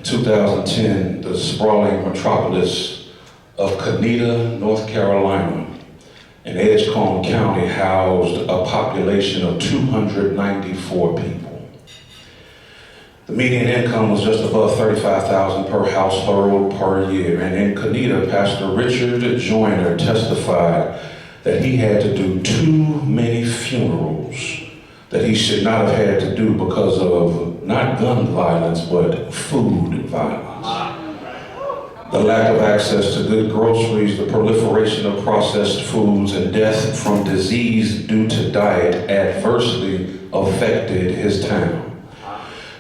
2010, the sprawling metropolis of Conetoe, North Carolina, in Edgecombe County housed a population of 294 people. The median income was just above $35,000 per household per year. And in Conetoe, Pastor Richard Joyner testified that he had to do too many funerals that he should not have had to do because of not gun violence, but food violence. The lack of access to good groceries, the proliferation of processed foods, and death from disease due to diet adversely affected his town.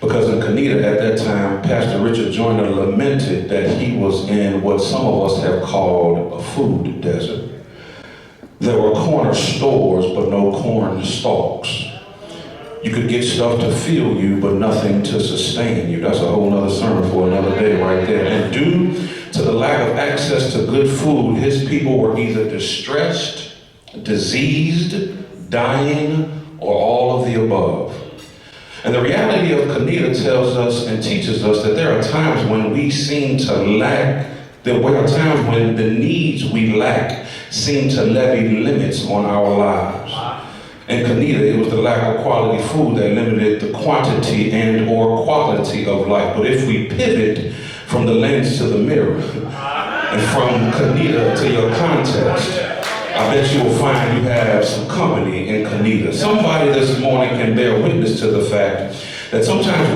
Because in Conetoe at that time, Pastor Richard Joyner lamented that he was in what some of us have called a food desert. There were corner stores, but no corn stalks. You could get stuff to fill you, but nothing to sustain you. That's a whole nother sermon for another day right there. And due to the lack of access to good food, his people were either distressed, diseased, dying, or all of the above. And the reality of Conetoe tells us and teaches us that there are times when we seem to lack, there are times when the needs we lack seem to levy limits on our lives. In Conetoe, it was the lack of quality food that limited the quantity and or quality of life. But if we pivot from the lens to the mirror, and from Conetoe to your context, I bet you will find you have some company in Conetoe. Somebody this morning can bear witness to the fact that sometimes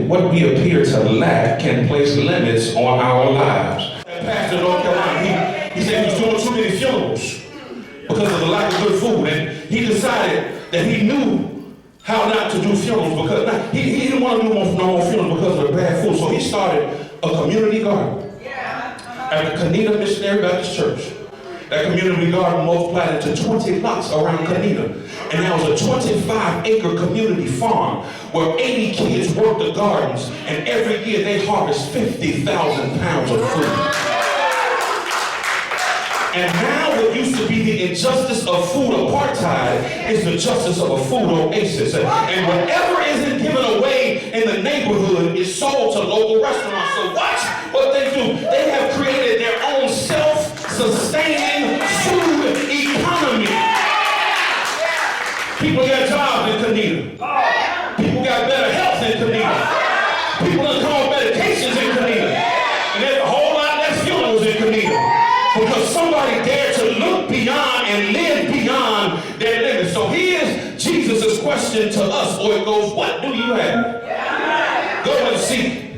what we appear to lack can place limits on our lives. Pastor in North Carolina, he said he was doing too many funerals because of the lack of good food, and he decided that he knew how not to do funerals because he didn't want to do no more funerals because of the bad food. So he started a community garden at the Conetoe Missionary Baptist Church. That community garden multiplied into 20 lots around Conetoe. And that was a 25-acre community farm where 80 kids worked the gardens, and every year they harvest 50,000 pounds of food. And now what used to be the injustice of food apartheid is the justice of a food oasis. And whatever isn't given away in the neighborhood is sold to local restaurants. So watch what they do. They have created their own self-sustaining food economy. People got jobs in Conetoe. People got better health in Conetoe. People done come on medications in Conetoe. And there's a whole lot less funerals in Conetoe. Because somebody dared to look beyond and live beyond their limits. So here's Jesus' question to us, or it goes, what do you have? Go and see.